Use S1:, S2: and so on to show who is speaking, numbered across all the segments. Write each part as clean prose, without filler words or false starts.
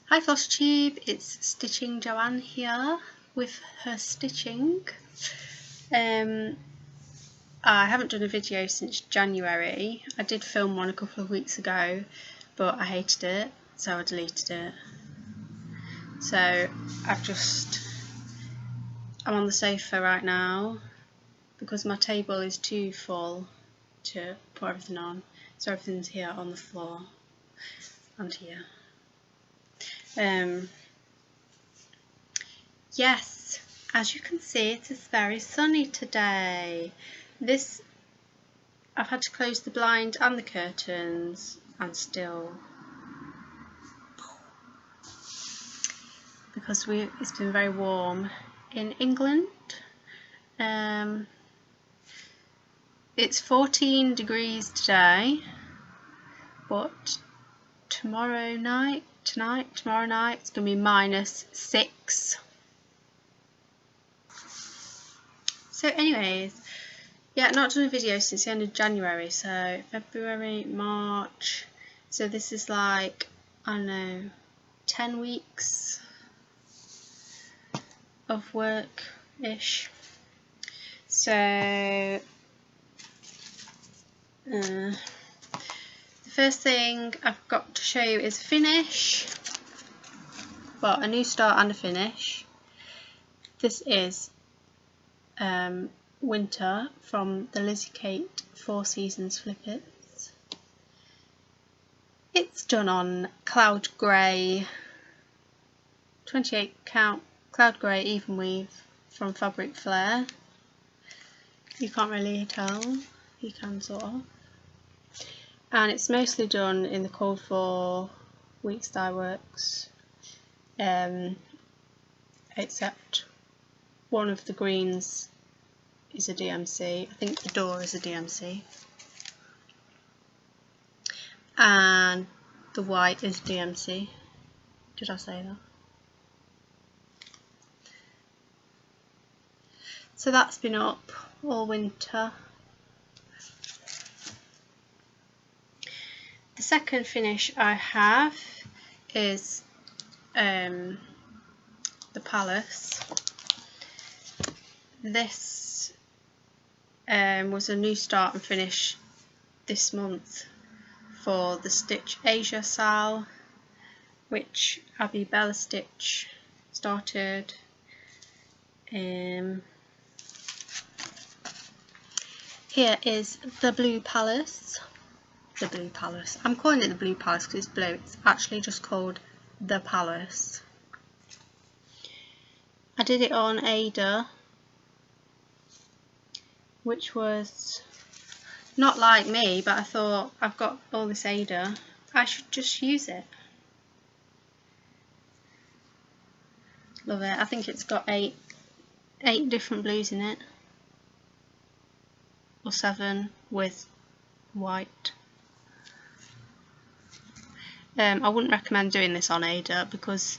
S1: Hi Flosstube, it's Stitching Joanne here with her stitching. I haven't done a video since January. I did film one a couple of weeks ago, but I hated it, so I deleted it. So I'm on the sofa right now because my table is too full to put everything on, so everything's here on the floor and here. Yes, as you can see, it is very sunny today. I've had to close the blind and the curtains, and still, because it's been very warm in England. It's 14 degrees today, but tomorrow night it's going to be -6. So anyways, yeah, not done a video since the end of January, so February, March, so this is like, I don't know, 10 weeks of work-ish. So the first thing I've got to show you is a finish, well, a new start and a finish. This is Winter from the Lizzie Kate 4 Seasons Flippets. It's done on cloud grey, 28 count cloud grey even weave from Fabric Flair. You can't really tell, you can sort of. And it's mostly done in the Called For Weeks Dye Works, except one of the greens is a DMC. I think the door is a DMC, and the white is DMC. Did I say that? So that's been up all winter. The second finish I have is the Palace. This was a new start and finish this month for the Stitch Asia Sal, which Abby Bella Stitch started. Here is the Blue Palace. The Blue Palace. I'm calling it the Blue Palace because it's blue. It's actually just called the Palace. I did it on Ada, which was not like me, but I thought, I've got all this Ada, I should just use it. Love it. I think it's got eight different blues in it, or 7 with white. I wouldn't recommend doing this on Ada because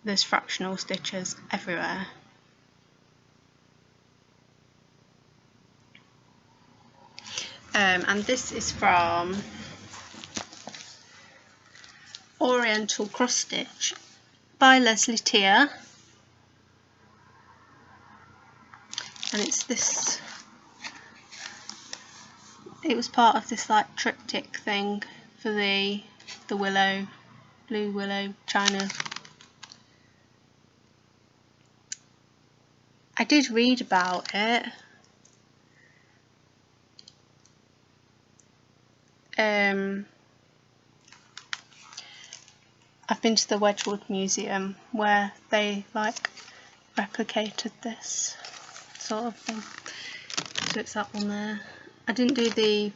S1: there's fractional stitches everywhere. And this is from Oriental Cross Stitch by Leslie Tier, and it's this. It was part of this like triptych thing for the willow, blue willow china. I did read about it. I've been to the Wedgwood Museum where they like replicated this sort of thing. So it's that one there. I didn't do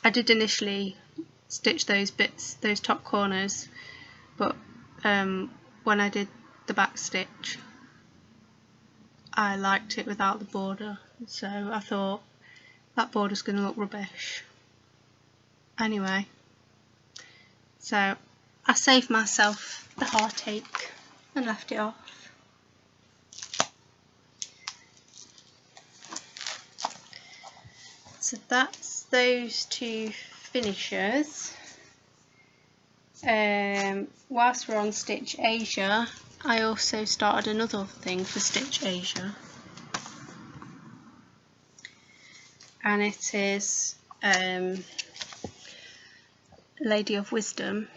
S1: I did initially stitch those bits, those top corners, but when I did the back stitch I liked it without the border, so I thought that border's going to look rubbish. Anyway, so I saved myself the heartache and left it off. So that's those two finishers. Whilst we're on Stitch Asia, I also started another thing for Stitch Asia, and it is Lady of Wisdom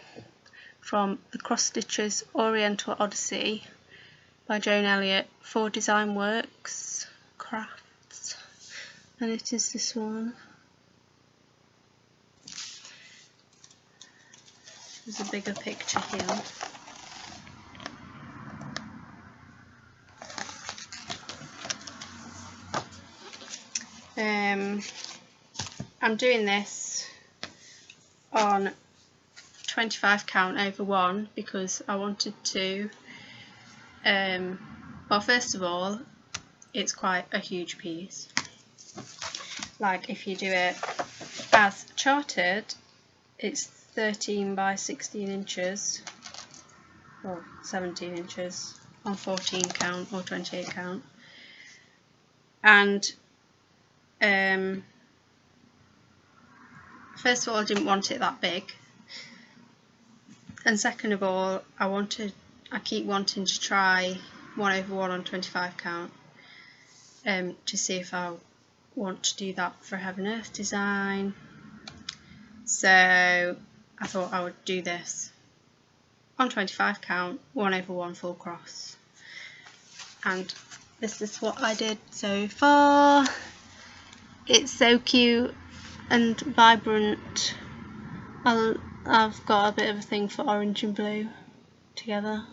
S1: from the Cross Stitches Oriental Odyssey by Joan Elliott for Design Works Crafts, and it is this one. There's a bigger picture here. I'm doing this on 25 count over 1 because I wanted to, well, first of all, it's quite a huge piece. Like if you do it as charted, it's 13 by 16 inches or 17 inches on 14 count or 28 count, and first of all, I didn't want it that big, and second of all, I keep wanting to try 1 over 1 on 25 count to see if I want to do that for Heaven Earth design. So I thought I would do this on 25 count, 1 over 1 full cross, and this is what I did so far. It's so cute and vibrant. I've got a bit of a thing for orange and blue together,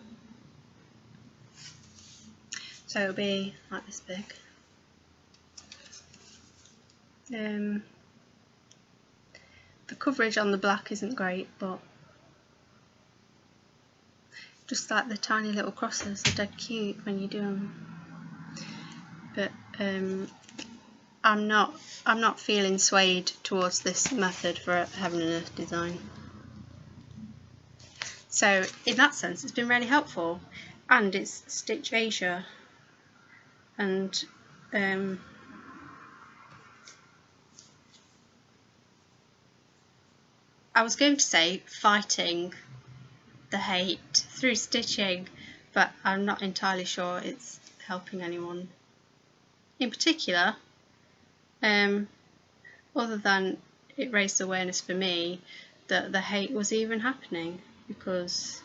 S1: so it'll be like this big. The coverage on the black isn't great, but just like the tiny little crosses are dead cute when you do them. But I'm not feeling swayed towards this method for a Heaven and Earth design. So in that sense, it's been really helpful, and it's Stitch Asia, and I was going to say fighting the hate through stitching, but I'm not entirely sure it's helping anyone in particular, other than it raised awareness for me that the hate was even happening, because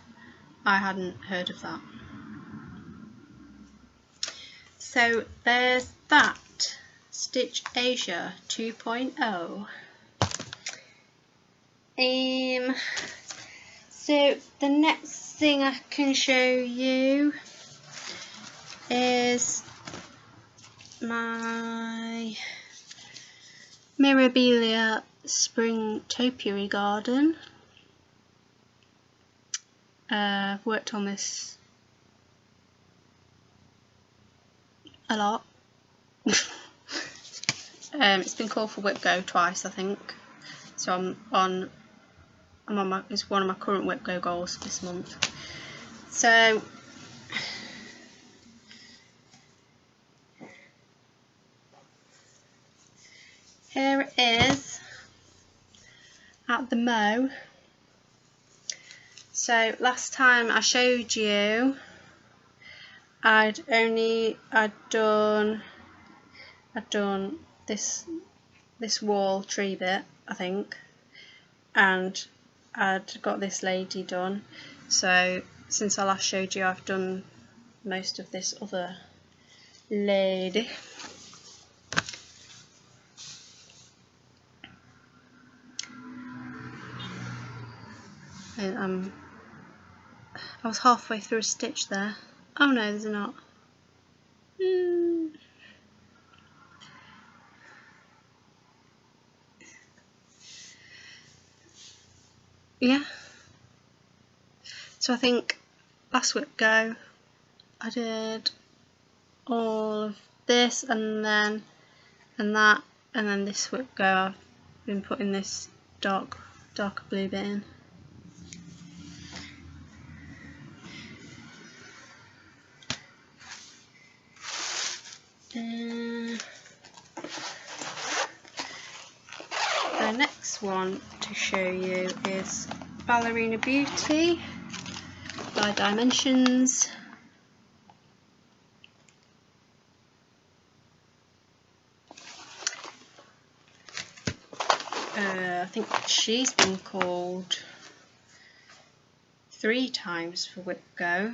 S1: I hadn't heard of that. So there's that, Stitch Asia 2.0. So the next thing I can show you is my Memorabilia Spring Topiary garden. I've worked on this a lot. It's been called for Whip Go twice, I think. So it's one of my current Whip Go goals this month. So here it is at the Mo. So last time I showed you, I'd done this wall tree bit, I think, and I'd got this lady done. So since I last showed you, I've done most of this other lady. And I was halfway through a stitch there. Oh no, there's not. Yeah. So I think last Whip Go I did all of this and that, and then this Whip Go I've been putting this darker blue bit in. The next one to show you is Ballerina Beauty by Dimensions. I think she's been called 3 times for Whip Go.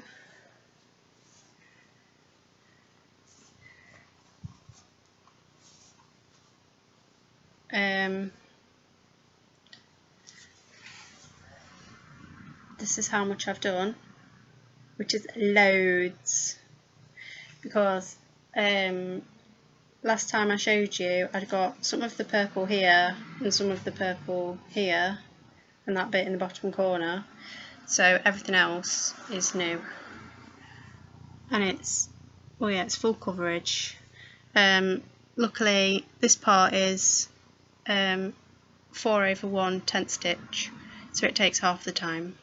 S1: This is how much I've done, which is loads, because last time I showed you I'd got some of the purple here and some of the purple here and that bit in the bottom corner, so everything else is new, and it's, oh yeah, it's full coverage. Luckily this part is 4/1 10th stitch, so it takes half the time.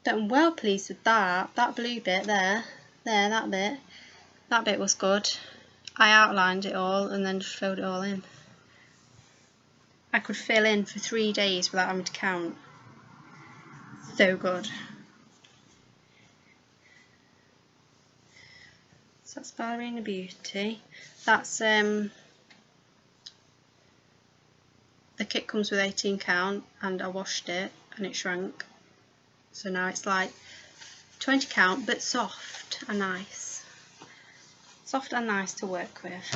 S1: I'm well pleased with that. That blue bit there, that bit was good. I outlined it all and then just filled it all in. I could fill in for 3 days without having to count. So good. So that's Ballerina Beauty. That's the kit comes with 18 count, and I washed it and it shrank. So now it's like 20 count, but soft and nice. Soft and nice to work with.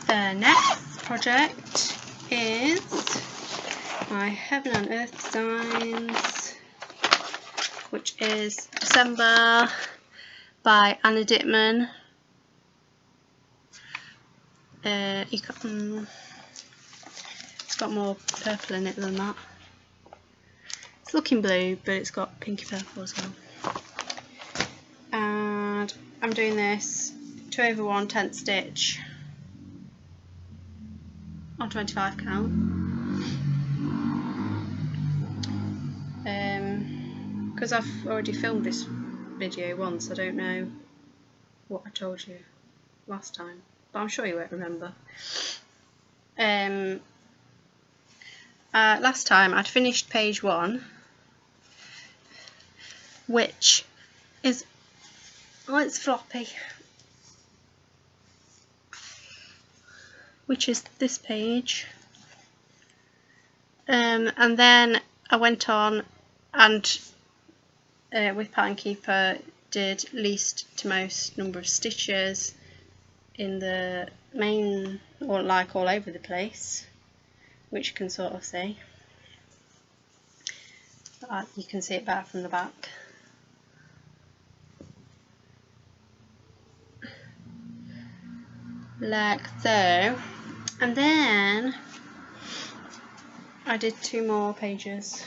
S1: The next project is my Heaven and Earth Designs, which is December by Anna Dittman. It's got more purple in it than that. It's looking blue, but it's got pinky purple as well. And I'm doing this 2/1 10th stitch on 25 count. Because I've already filmed this video once, I don't know what I told you last time, but I'm sure you won't remember. Last time I'd finished page 1, which is, oh, it's floppy, which is this page, and then I went on and with Pattern Keeper did least to most number of stitches in the main, or like all over the place, which you can sort of see. You can see it better from the back. Like so. And then I did 2 more pages.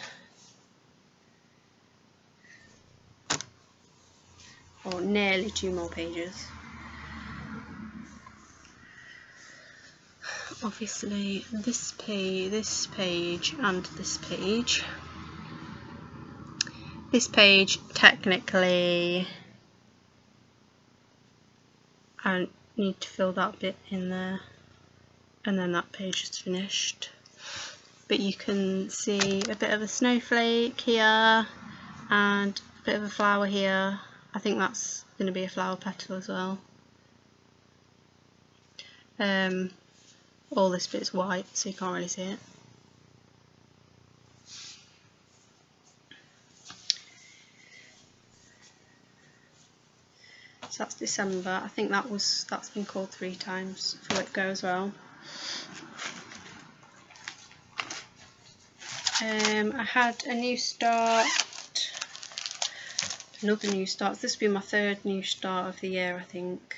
S1: Or nearly 2 more pages. Obviously this page and this page. This page technically I need to fill that bit in there, and then that page is finished. But you can see a bit of a snowflake here and a bit of a flower here. I think that's going to be a flower petal as well. All this bit's white, so you can't really see it. So that's December. I think that's been called 3 times for Whip Go as well. I had a new start, another new start. This will be my 3rd new start of the year, I think.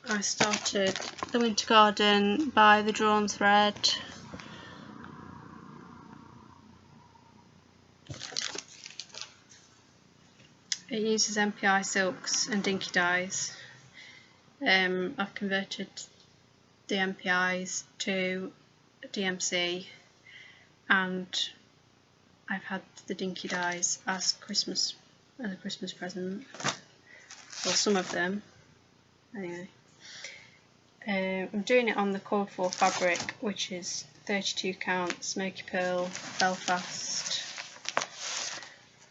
S1: I started the Winter Garden by the Drawn Thread. It uses MPI silks and dinky dyes. I've converted the MPIs to DMC, and I've had the dinky dyes as a Christmas present, or some of them. Anyway, I'm doing it on the called for fabric, which is 32 count smoky pearl Belfast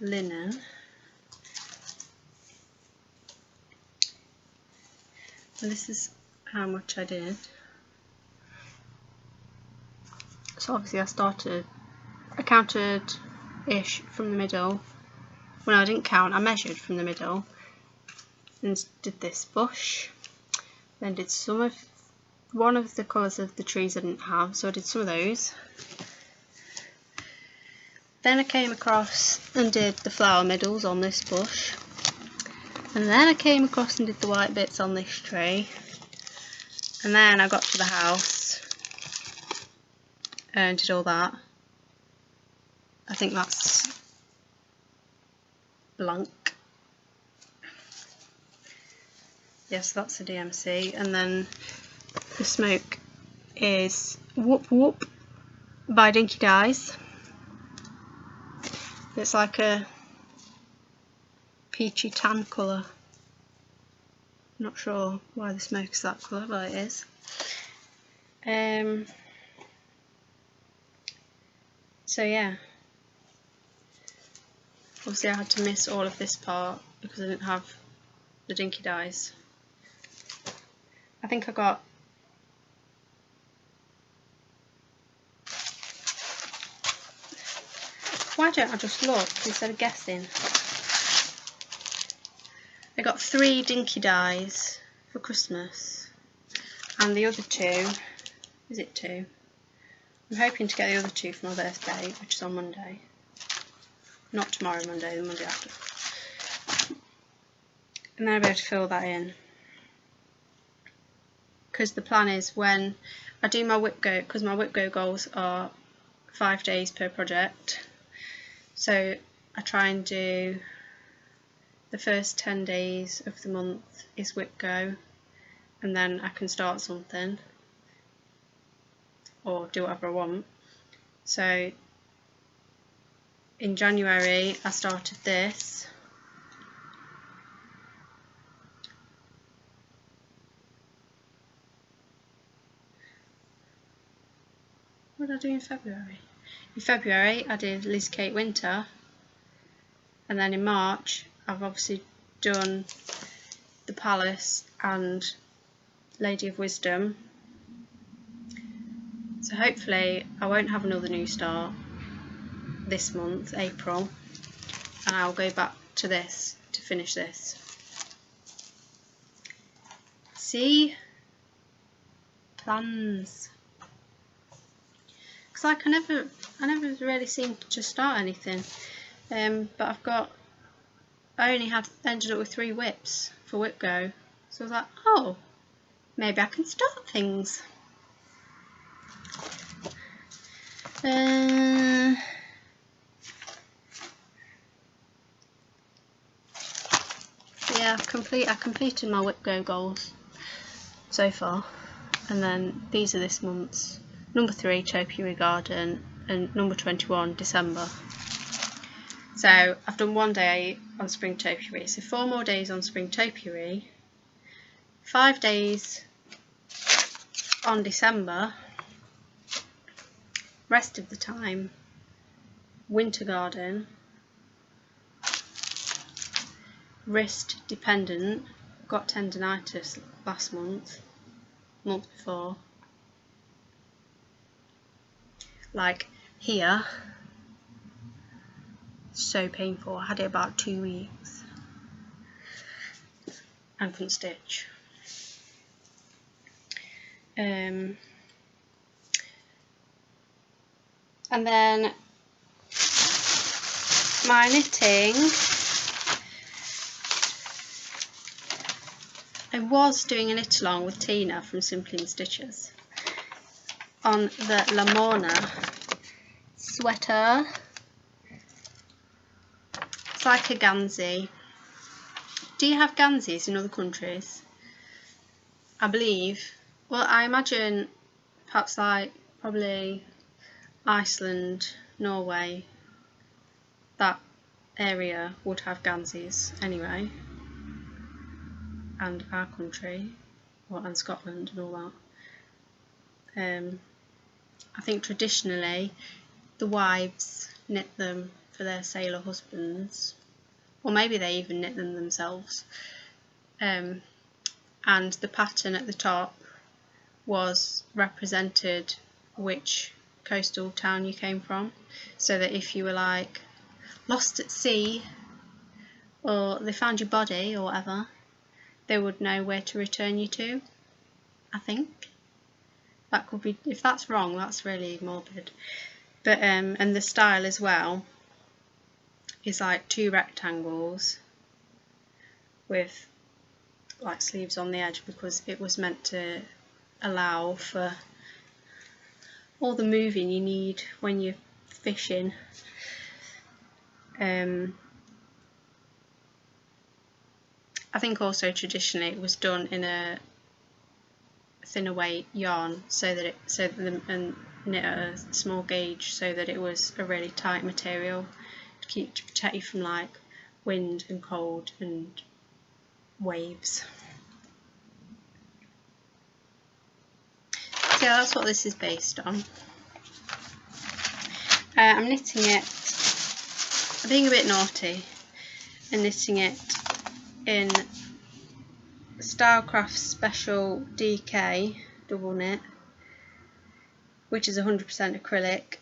S1: linen. And this is how much I did. So obviously I counted-ish from the middle. Well, no, I didn't count, I measured from the middle and did this bush. Then did one of the colours of the trees I didn't have, so I did some of those. Then I came across and did the flower middles on this bush. And then I came across and did the white bits on this tree. And then I got to the house and did all that. I think that's blank. Yes, that's a DMC. And then the smoke is Whoop Whoop by Dinky Dyes. It's like a peachy tan colour. Not sure why the smoke is that colour, but it is. So yeah, obviously I had to miss all of this part because I didn't have the Dinky Dyes. I think I got why don't I just look instead of guessing? I got 3 Dinky Dyes for Christmas, and the other 2, is it 2? I'm hoping to get the other 2 for my birthday, which is on Monday. Not tomorrow Monday, the Monday after. And then I'll be able to fill that in. Because the plan is when I do my whip go, because my whip go goals are 5 days per project. So I try and do the first 10 days of the month is whip go, and then I can start something or do whatever I want. So in January I started this. What did I do in February? In February I did Liz Kate Winter, and then in March I've obviously done the Palace and Lady of Wisdom. So hopefully I won't have another new start this month, April, and I'll go back to this to finish this. See? Plans. Because like I never really seem to start anything. But I only ended up with 3 whips for whip go. So I was like, oh, maybe I can start things. Yeah, I completed my whip go goals so far, and then these are this month's. Number 3 Topiary Garden and number 21 December. So I've done 1 day on Spring Topiary, so 4 more days on Spring Topiary, 5 days on December, rest of the time Winter Garden, wrist dependent, got tendinitis last month before, like here, so painful. I had it about 2 weeks and couldn't stitch. And then my knitting, I was doing a knit along with Tina from Simply in Stitches on the Lamorna sweater. It's like a Gansey. Do you have Ganseys in other countries? I believe, well, I imagine perhaps like probably Iceland, Norway, that area would have Ganseys anyway. and our country, and Scotland and all that. I think traditionally the wives knit them for their sailor husbands, or maybe they even knit them themselves. And the pattern at the top was represented which coastal town you came from, so that if you were like lost at sea or they found your body or whatever, they would know where to return you to. I think that could be, if that's wrong, that's really morbid. But and the style as well is like 2 rectangles with like sleeves on the edge, because it was meant to allow for all the moving you need when you're fishing. I think also traditionally it was done in a thinner weight yarn, and knit at a small gauge, so that it was a really tight material to protect you from like wind and cold and waves. So yeah, that's what this is based on. I'm knitting it, I'm being a bit naughty and knitting it in Stylecraft Special DK double knit, which is 100% acrylic,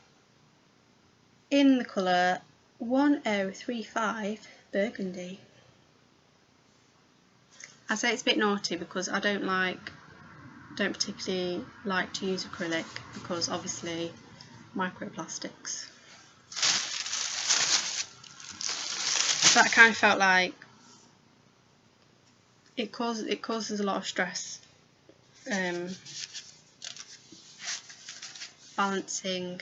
S1: in the colour 1035 Burgundy. I say it's a bit naughty because I don't particularly like to use acrylic, because obviously microplastics. So I kind of felt like it causes a lot of stress, balancing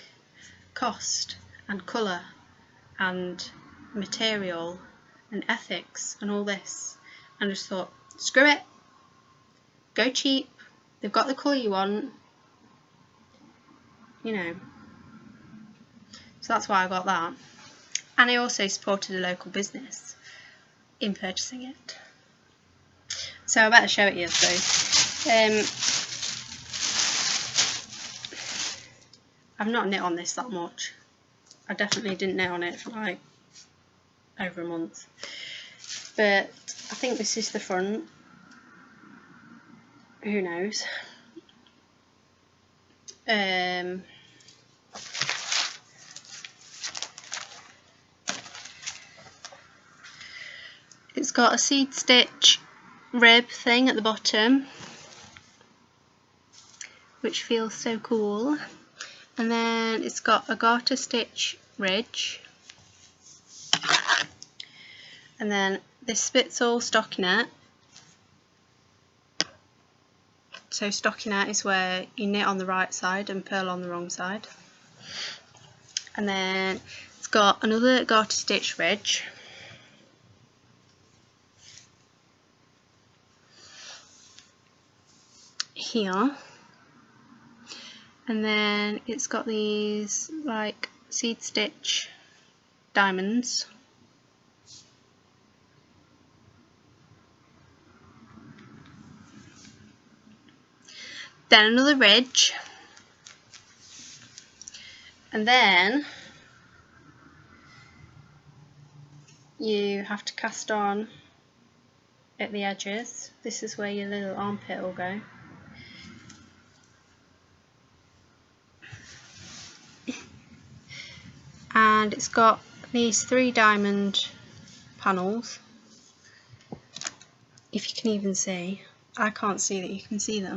S1: cost and colour and material and ethics and all this, and I just thought, screw it, go cheap, they've got the colour you want, you know. So that's why I got that, and I also supported a local business in purchasing it. So I better show it you, I suppose. I've not knit on this that much. I definitely didn't knit on it for like over a month. But I think this is the front. Who knows? It's got a seed stitch rib thing at the bottom, which feels so cool, and then it's got a garter stitch ridge, and then this bit's all stockinette. So stockinette is where you knit on the right side and purl on the wrong side. And then it's got another garter stitch ridge, here, and then it's got these like seed stitch diamonds, then another ridge, and then you have to cast on at the edges. This is where your little armpit will go. And it's got these 3 diamond panels, if you can even see. I can't see that you can see them.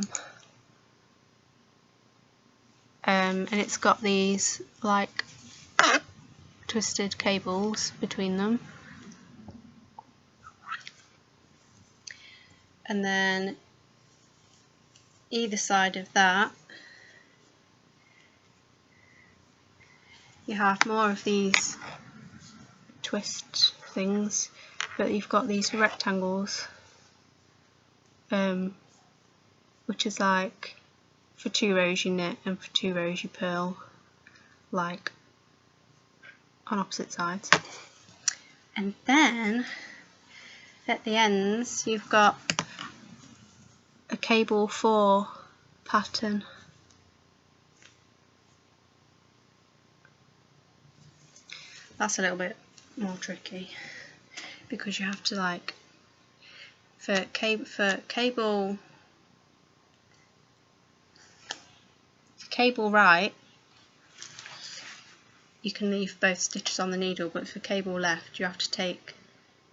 S1: And it's got these like twisted cables between them, and then either side of that you have more of these twist things, but you've got these rectangles, which is like for 2 rows you knit and for 2 rows you purl, like on opposite sides. And then at the ends you've got cable 4 pattern. That's a little bit more tricky because you have to, like, for cable right, you can leave both stitches on the needle, but for cable left you have to take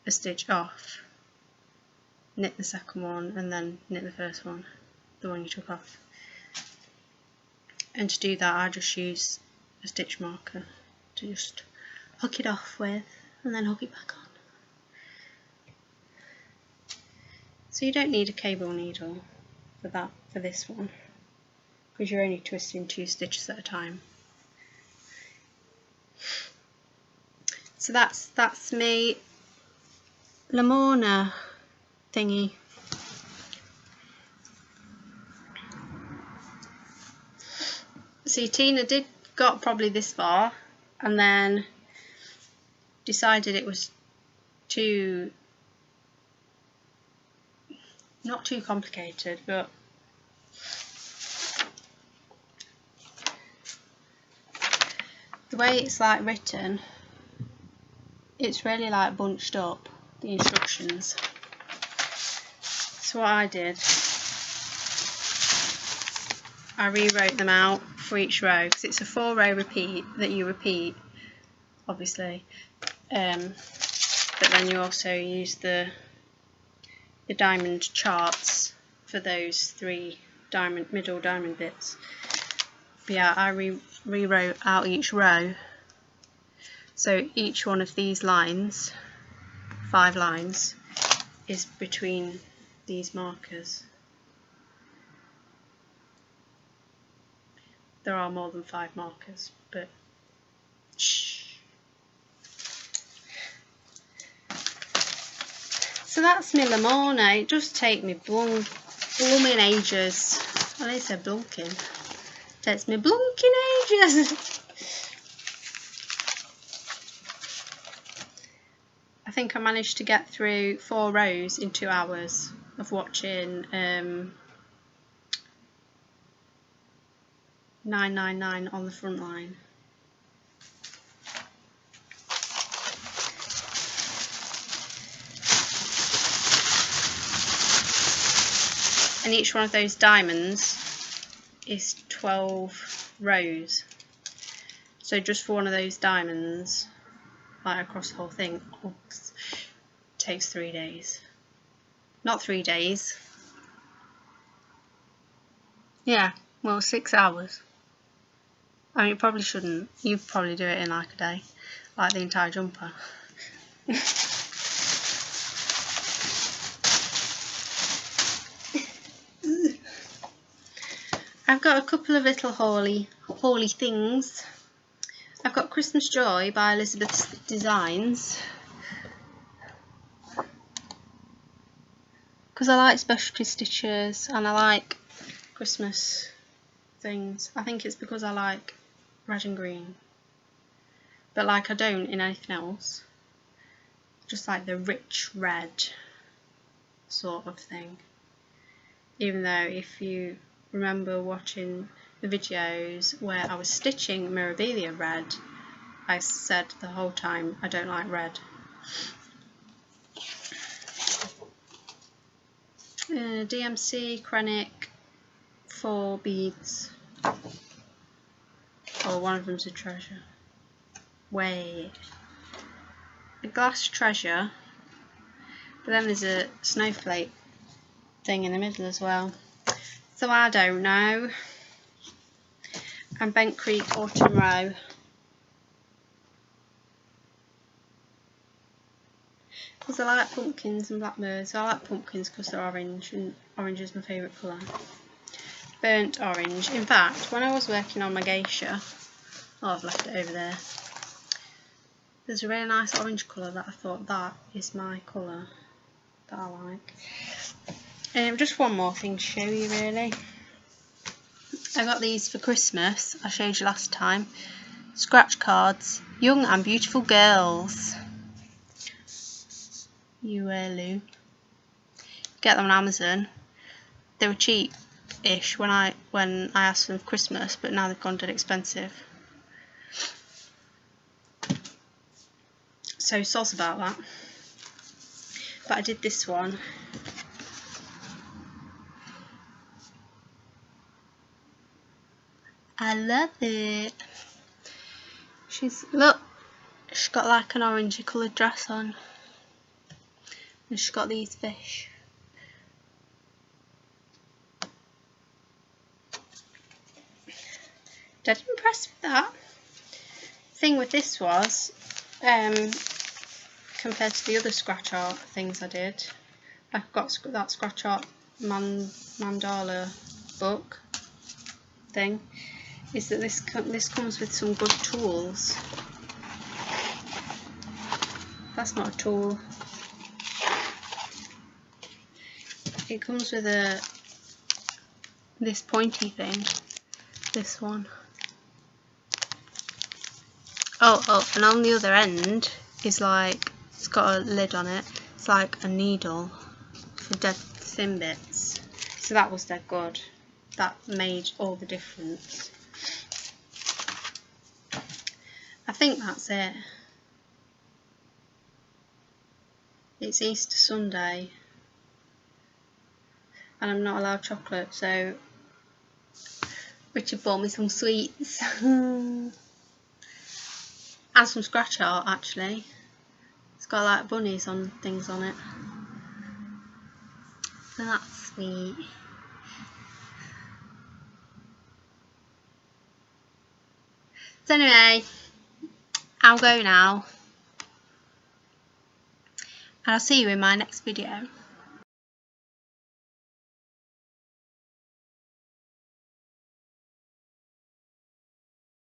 S1: a stitch off, knit the second one, and then knit the first one, the one you took off. And to do that I just use a stitch marker to just hook it off with and then hook it back on. So you don't need a cable needle for this one, because you're only twisting 2 stitches at a time. So that's me Lamorna thingy. See, Tina got probably this far and then decided it was not too complicated, but the way it's like written, it's really like bunched up, the instructions. So what I did, I rewrote them out for each row, because it's a 4-row repeat that you repeat, obviously, but then you also use the diamond charts for those 3 middle diamond bits. But yeah, I rewrote out each row, so each one of these lines, 5 lines, is between these markers. There are more than 5 markers, but shh. So that's my Lamorna. It does take me blooming ages. Well, they said blunking. It takes me blunking ages. I think I managed to get through 4 rows in 2 hours of watching 999 on the front line. And each one of those diamonds is 12 rows. So just for one of those diamonds, like across the whole thing, takes 3 days. Not 3 days. Yeah, well, 6 hours. I mean, you probably shouldn't. You probably do it in like a day, like the entire jumper. I've got a couple of little hauly things. I've got Christmas Joy by Elizabeth's Designs, because I like specialty stitches and I like Christmas things. I think it's because I like red and green, but like I don't in anything else, just like the rich red sort of thing. Even though if you remember watching the videos where I was stitching Memorabilia red, I said the whole time I don't like red. DMC Krennic 4 beads. Oh, one of them's a treasure. Wait. A glass treasure. But then there's a snowflake thing in the middle as well. So I don't know. And Bent Creek Autumn Row. Because I like pumpkins and blackbirds. I like pumpkins because they're orange, and orange is my favourite colour. Burnt orange. In fact, when I was working on my geisha, oh, I've left it over there. There's a really nice orange colour that I thought that is my colour that I like. Just one more thing to show you really. I got these for Christmas, I showed you last time. Scratch cards, Young and Beautiful Girls. You Lou. Get them on Amazon. they were cheap-ish when I asked for them for Christmas, but now they've gone dead expensive. So soz about that. But I did this one. I love it. She's got like an orangey coloured dress on, and she's got these fish. Dead impressed with that. Thing with this was, compared to the other scratch art things I did, I've got that scratch art mandala book thing, is that this comes with some good tools. That's not a tool. It comes with this pointy thing. This one. Oh, and on the other end is like, it's got a lid on it. It's like a needle for dead thin bits. So that was dead good. That made all the difference. I think that's it. It's Easter Sunday and I'm not allowed chocolate, so Richard bought me some sweets and some scratch art actually. It's got like bunnies on things on it, so that's sweet. So anyway, I'll go now and I'll see you in my next video.